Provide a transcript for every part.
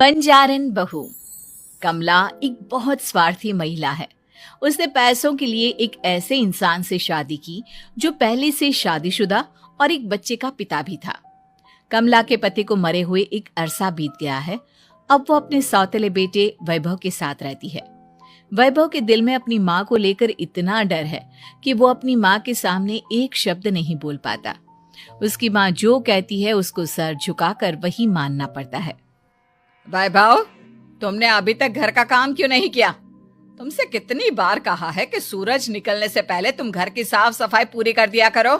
बंजारन बहू। कमला एक बहुत स्वार्थी महिला है। उसने पैसों के लिए एक ऐसे इंसान से शादी की जो पहले से शादीशुदा और एक बच्चे का पिता भी था। कमला के पति को मरे हुए एक अरसा बीत गया है। अब वो अपने सौतेले बेटे वैभव के साथ रहती है। वैभव के दिल में अपनी माँ को लेकर इतना डर है कि वो अपनी माँ के सामने एक शब्द नहीं बोल पाता। उसकी माँ जो कहती है उसको सर झुकाकर वही मानना पड़ता है। वैभव, तुमने अभी तक घर का काम क्यों नहीं किया? तुमसे कितनी बार कहा है कि सूरज निकलने से पहले तुम घर की साफ सफाई पूरी कर दिया करो।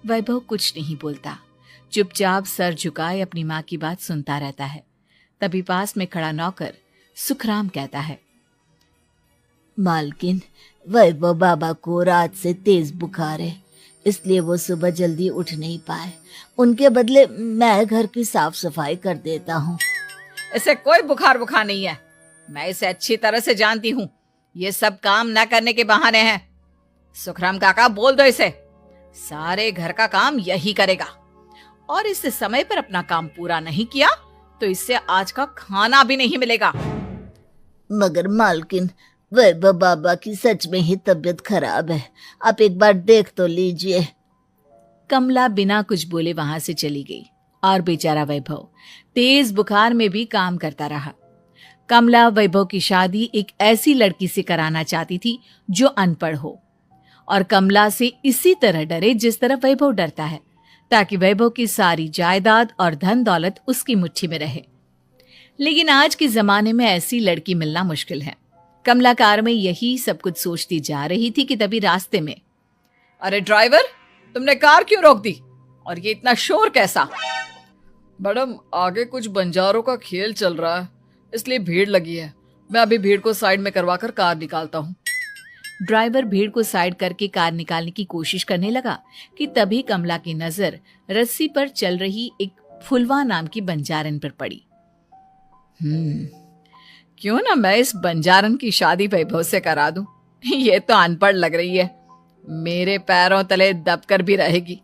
वैभव कुछ नहीं बोलता, चुपचाप सर झुकाए अपनी माँ की बात सुनता रहता है। तभी पास में खड़ा नौकर सुखराम कहता है, मालकिन, वैभव बाबा को रात से तेज बुखार है, इसलिए वो सुबह जल्दी उठ नहीं पाए। उनके बदले मैं घर की साफ सफाई कर देता हूँ। इसे कोई बुखार नहीं है। मैं इसे अच्छी तरह से जानती हूँ। ये सब काम न करने के बहाने हैं। सुखराम काका, बोल दो इसे, सारे घर का काम यही करेगा। और इससे समय पर अपना काम पूरा नहीं किया तो इससे आज का खाना भी नहीं मिलेगा। मगर मालकिन, वैभव बाबा की सच में ही तबीयत खराब है, आप एक बार देख तो लीजिए। कमला बिना कुछ बोले वहां से चली गई और बेचारा वैभव तेज बुखार में भी काम करता रहा। कमला वैभव की शादी एक ऐसी लड़की से कराना चाहती थी जो अनपढ़ हो और कमला से इसी तरह डरे जिस तरह वैभव डरता है, ताकि वैभव की सारी जायदाद और धन दौलत उसकी मुट्ठी में रहे। लेकिन आज के जमाने में ऐसी लड़की मिलना मुश्किल है। कमला कार में यही सब कुछ सोचती जा रही थी कि तभी रास्ते में, अरे ड्राइवर, तुमने कार क्यों रोक दी? और ये इतना शोर कैसा? मैडम, आगे कुछ बंजारों का खेल चल रहा है, इसलिए भीड़ लगी है। मैं अभी भीड़ को साइड में करवाकर कार निकालता हूँ। ड्राइवर भीड़ को साइड करके कार निकालने की कोशिश करने लगा कि तभी कमला की नजर रस्सी पर चल रही एक फुलवा नाम की बंजारन पर पड़ी। क्यों ना मैं इस बंजारन की शादी वैभव से करा दूं? ये तो अनपढ़ लग रही है, मेरे पैरों तले दबकर भी रहेगी।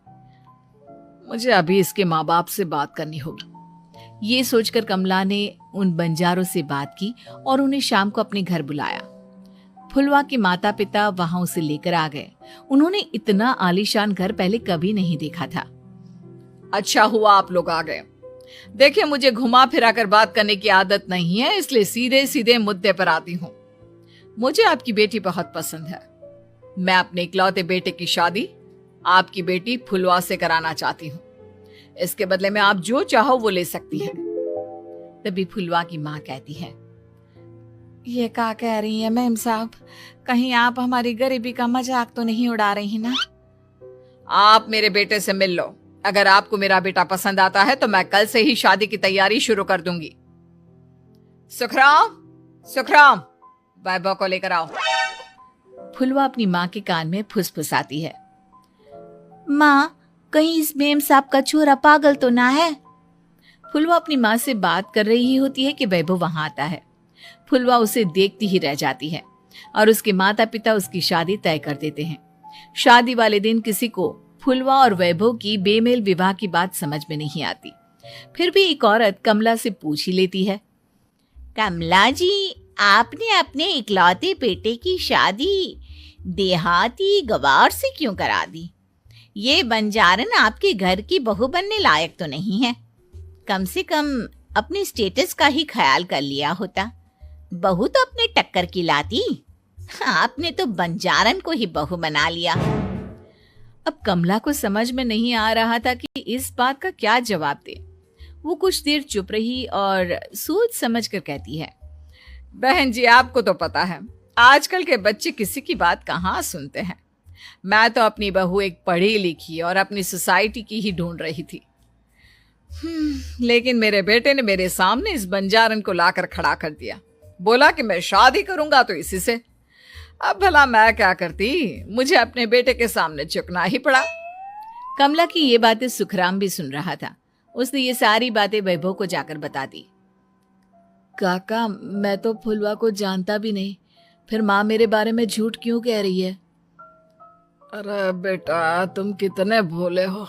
मुझे अभी इसके माँ बाप से बात करनी होगी। ये सोचकर कमला ने उन बंजारों से बात की और उन्हें शाम को अपने घर बुलाया। फुलवा के माता पिता वहां उसे लेकर आ गए। उन्होंने इतना आलीशान घर पहले कभी नहीं देखा था। अच्छा हुआ आप लोग आ गए। देखिए, मुझे घुमा फिरा कर बात करने की आदत नहीं है, इसलिए सीधे सीधे मुद्दे पर आती हूँ। मुझे आपकी बेटी बहुत पसंद है। मैं अपने इकलौते बेटे की शादी आपकी बेटी फुलवा से कराना चाहती हूँ। इसके बदले में आप जो चाहो वो ले सकती हैं। तभी फुलवा की माँ कहती है, ये क्या कह रही है मैम साहब? कहीं आप हमारी गरीबी का मजाक तो नहीं उड़ा रही ना? आप मेरे बेटे से मिल लो। अगर आपको मेरा बेटा पसंद आता है तो मैं कल से ही शादी की तैयारी शुरू कर दूंगी। सुखराम, वैभव को लेकर आओ। फुलवा अपनी माँ के कान में फुसफुसाती है, माँ, कहीं इस मेम साहब का छोरा पागल तो ना है? फुलवा अपनी माँ से बात कर रही होती है कि वैभव वहां आता है। फुलवा उसे देखती ही रह जाती है और उसके माता पिता उसकी शादी तय कर देते हैं। शादी वाले दिन किसी को फुलवा और वैभव की बेमेल विवाह की बात समझ में नहीं आती। फिर भी एक औरत कमला से पूछ ही लेती है, कमला जी, आपने अपने इकलौते बेटे की शादी देहाती गवार से क्यों करा दी? ये बंजारन आपके घर की बहू बनने लायक तो नहीं है। कम से कम अपने स्टेटस का ही ख्याल कर लिया होता। बहू तो अपने टक्कर की लाती, आपने तो बंजारन को ही बहू बना लिया। अब कमला को समझ में नहीं आ रहा था कि इस बात का क्या जवाब दे। वो कुछ देर चुप रही और सोच समझ कर कहती है, बहन जी, आपको तो पता है आजकल के बच्चे किसी की बात कहाँ सुनते हैं। मैं तो अपनी बहू एक पढ़ी लिखी और अपनी सोसाइटी की ही ढूंढ रही थी। लेकिन मेरे बेटे ने मेरे सामने इस बंजारन को लाकर खड़ा कर दिया। बोला कि मैं शादी करूंगा तो इसी से। अब भला मैं क्या करती? मुझे अपने बेटे के सामने झुकना ही पड़ा। कमला की ये बातें सुखराम भी सुन रहा था। उसने ये सारी बातें वैभव को जाकर बता दी। काका, मैं तो फुलवा को जानता भी नहीं, फिर माँ मेरे बारे में झूठ क्यों कह रही है? अरे बेटा, तुम कितने भोले हो।